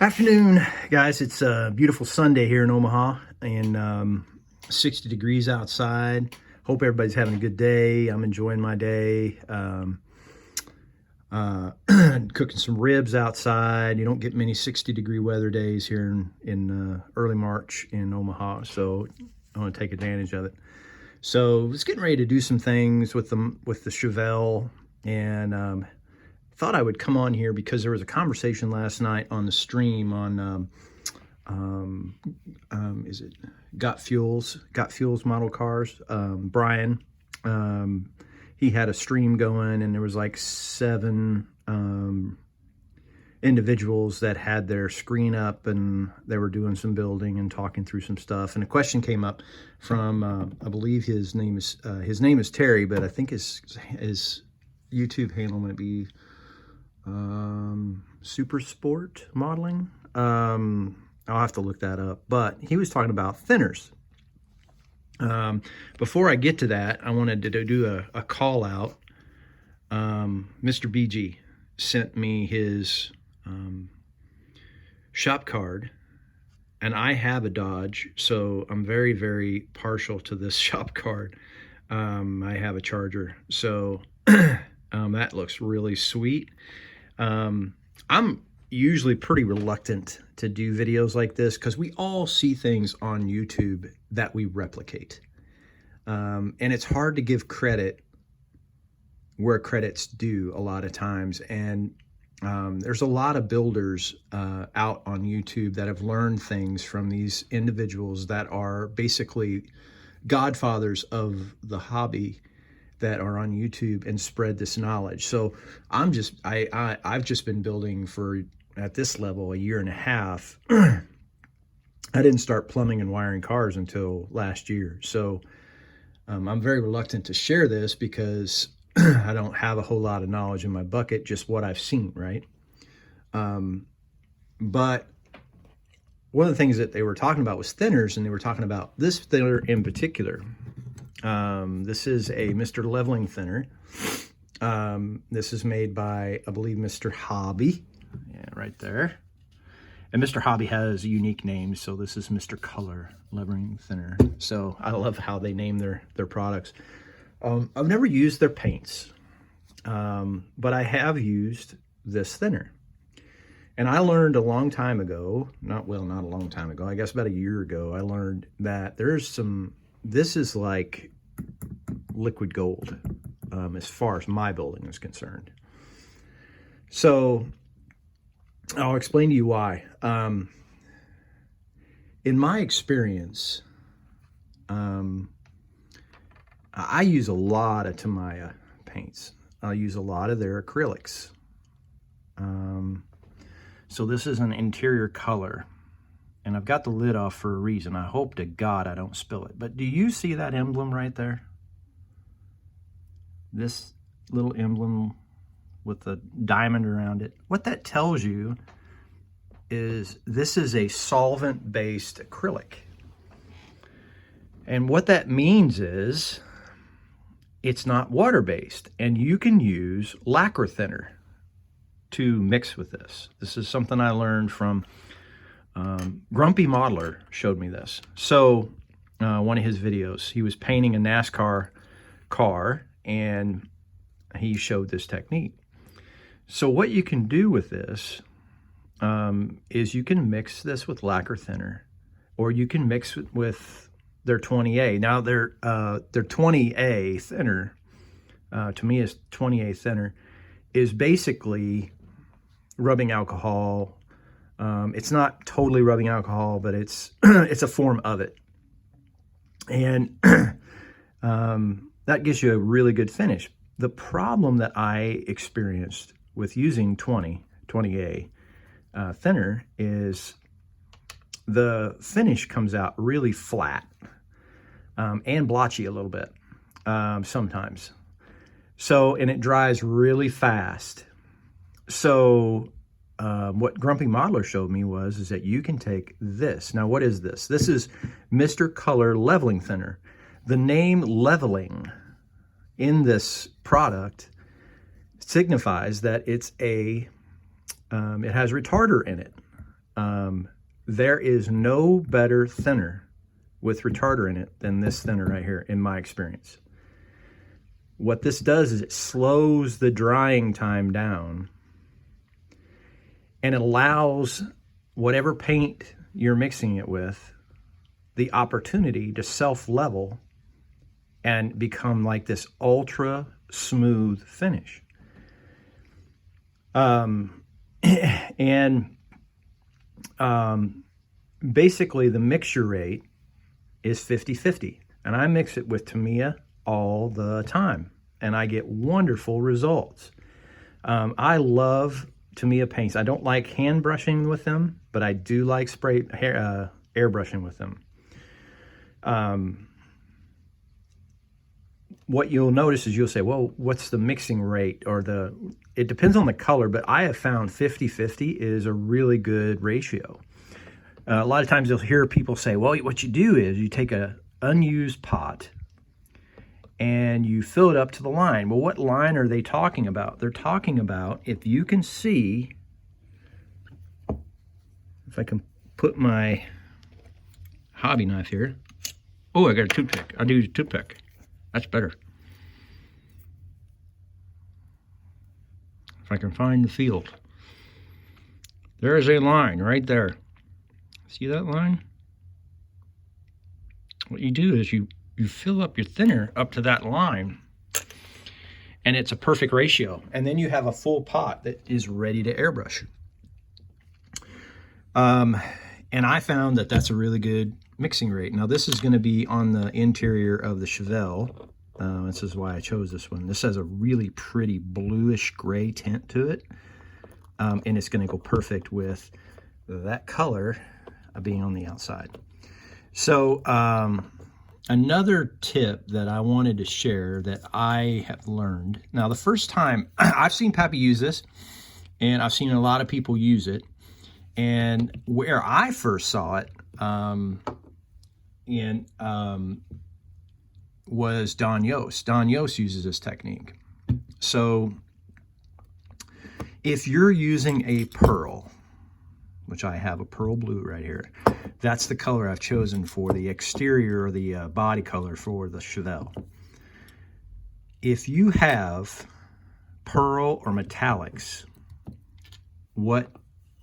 Afternoon, guys. It's a beautiful Sunday here in Omaha and 60 degrees outside. Hope everybody's having a good day. I'm enjoying my day. Cooking some ribs outside. You don't get many 60-degree weather days here in early March in Omaha, so I want to take advantage of it. So I was getting ready to do some things with the Chevelle, and thought I would come on here because there was a conversation last night on the stream on is it Got Fuels model cars. Brian, he had a stream going, and there was like 7 individuals that had their screen up, and they were doing some building and talking through some stuff. And a question came up from I believe his name is Terry, but I think his YouTube handle might be Super Sport Modeling. I'll have to look that up, but he was talking about thinners. Before I get to that, I wanted to do a call out. Mr. BG sent me his shop card, and I have a Dodge, so I'm very, very partial to this shop card. I have a Charger, so that looks really sweet. I'm usually pretty reluctant to do videos like this because we all see things on YouTube that we replicate. And it's hard to give credit where credit's due a lot of times. And there's a lot of builders out on YouTube that have learned things from these individuals that are basically godfathers of the hobby, that are on YouTube and spread this knowledge. So I've just been building for, at this level, 1.5 years. I didn't start plumbing and wiring cars until last year. So I'm very reluctant to share this because I don't have a whole lot of knowledge in my bucket, just what I've seen, right? But one of the things that they were talking about was thinners, and they were talking about this thinner in particular. This is a Mr. Leveling thinner. This is made by, I believe, Mr. Hobby. Yeah, right there. And Mr. Hobby has unique names, so this is Mr. Color Leveling Thinner. So I love how they name their products. I've never used their paints, but I have used this thinner. And I learned a long time ago, not a long time ago, I guess about 1 year ago, I learned that this is like liquid gold as far as my building is concerned. So I'll explain to you why. In my experience, I use a lot of Tamiya paints. I use a lot of their acrylics. So this is an interior color, and I've got the lid off for a reason. I hope to God I don't spill it. But do you see that emblem right there? This little emblem with the diamond around it. What that tells you is this is a solvent-based acrylic. And what that means is it's not water-based, and you can use lacquer thinner to mix with this. This is something I learned from Grumpy Modeler showed me this. So one of his videos, he was painting a NASCAR car, and he showed this technique. So what you can do with this is you can mix this with lacquer thinner, or you can mix it with their 20A. Now their 20A thinner, to me is 20A thinner, is basically rubbing alcohol. It's not totally rubbing alcohol, but it's it's a form of it. And that gives you a really good finish. The problem that I experienced with using 20A thinner is the finish comes out really flat and blotchy a little bit sometimes. So, and it dries really fast. So what Grumpy Modeler showed me is that you can take this. Now, what is this? This is Mr. Color Leveling Thinner. The name leveling in this product signifies that it's it has retarder in it. There is no better thinner with retarder in it than this thinner right here, in my experience. What this does is it slows the drying time down and it allows whatever paint you're mixing it with the opportunity to self-level and become like this ultra smooth finish. Basically the mixture rate is 50-50, and I mix it with Tamiya all the time and I get wonderful results. I love Tamiya paints. I don't like hand brushing with them, but I do like airbrushing with them. What you'll notice is you'll say, well, what's the mixing rate? It depends on the color, but I have found 50-50 is a really good ratio. A lot of times you'll hear people say, well, what you do is you take an unused pot and you fill it up to the line. Well, what line are they talking about? They're talking about, if you can see, if I can put my hobby knife here. Oh, I got a toothpick. I'll use a toothpick. That's better. If I can find the field. There is a line right there. See that line? What you do is you fill up your thinner up to that line, and it's a perfect ratio. And then you have a full pot that is ready to airbrush. And I found that that's a really good mixing rate. Now this is going to be on the interior of the Chevelle. This is why I chose this one. This has a really pretty bluish gray tint to it. And it's going to go perfect with that color being on the outside. So another tip that I wanted to share that I have learned. Now the first time, I've seen Pappy use this, and I've seen a lot of people use it. And where I first saw it was Don Yost. Don Yost uses this technique. So if you're using a pearl, which I have a pearl blue right here, that's the color I've chosen for the exterior or the body color for the Chevelle. If you have pearl or metallics, what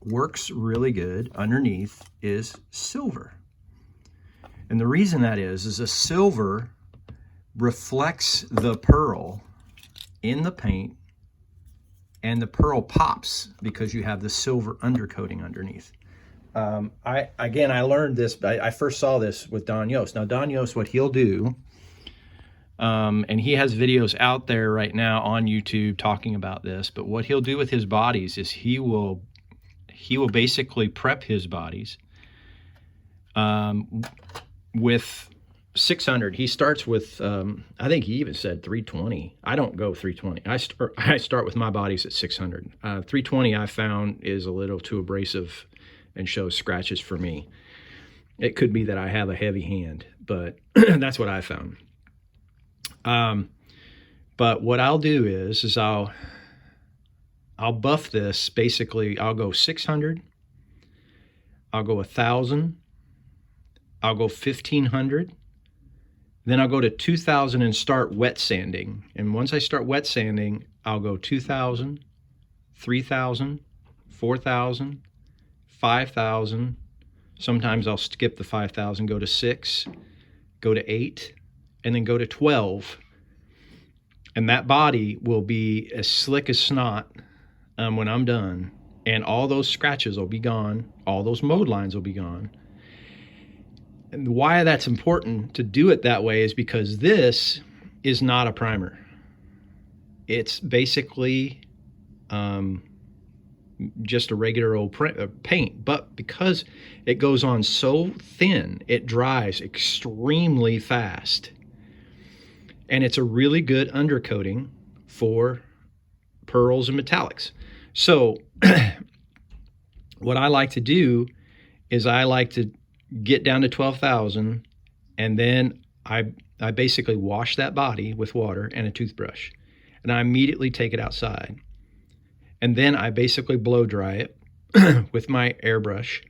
works really good underneath is silver. And the reason that is a silver reflects the pearl in the paint, and the pearl pops because you have the silver undercoating underneath. I learned this, I first saw this with Don Yost. Now Don Yost, what he'll do, and he has videos out there right now on YouTube talking about this, but what he'll do with his bodies is he will basically prep his bodies with 600. He starts with, I think he even said 320. I don't go 320. I start with my bodies at 600. 320 I found is a little too abrasive and shows scratches for me. It could be that I have a heavy hand, but that's what I found. But what I'll do is I'll buff this. Basically, I'll go 600, I'll go 1,000, I'll go 1,500, then I'll go to 2,000 and start wet sanding. And once I start wet sanding, I'll go 2,000, 3,000, 4,000, 5,000. Sometimes I'll skip the 5,000, go to 6, go to 8, and then go to 12. And that body will be as slick as snot when I'm done. And all those scratches will be gone. All those mode lines will be gone. And why that's important to do it that way is because this is not a primer. It's basically just a regular old paint, but because it goes on so thin, it dries extremely fast. And it's a really good undercoating for pearls and metallics. So what I like to do is I like to get down to 12,000, and then I basically wash that body with water and a toothbrush, and I immediately take it outside. And then I basically blow dry it. with my airbrush.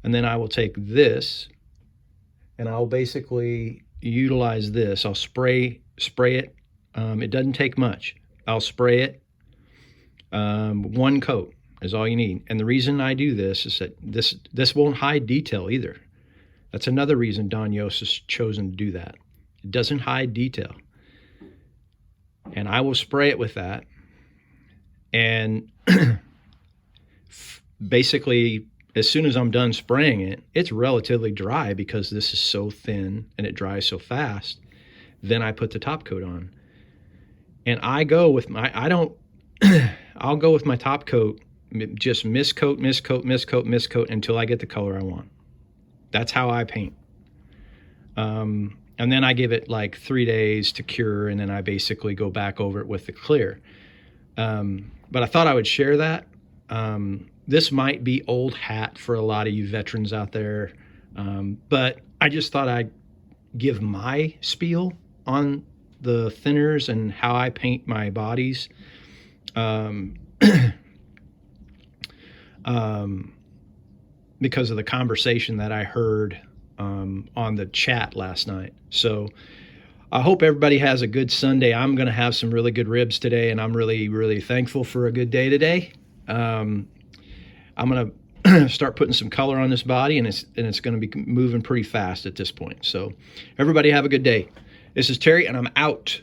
And then I will take this and I'll basically utilize this. I'll spray it. It doesn't take much. I'll spray it. One coat is all you need. And the reason I do this is that this won't hide detail either. That's another reason Don Yost has chosen to do that. It doesn't hide detail. And I will spray it with that. And basically, as soon as I'm done spraying it, it's relatively dry because this is so thin and it dries so fast. Then I put the top coat on. And I go with my, I'll go with my top coat, just miscoat until I get the color I want. That's how I paint. And then I give it like 3 days to cure, and then I basically go back over it with the clear. But I thought I would share that. This might be old hat for a lot of you veterans out there, but I just thought I'd give my spiel on the thinners and how I paint my bodies. Because of the conversation that I heard on the chat last night. So I hope everybody has a good Sunday. I'm going to have some really good ribs today, and I'm really, really thankful for a good day today. I'm going to start putting some color on this body, and it's going to be moving pretty fast at this point. So everybody have a good day. This is Terry, and I'm out.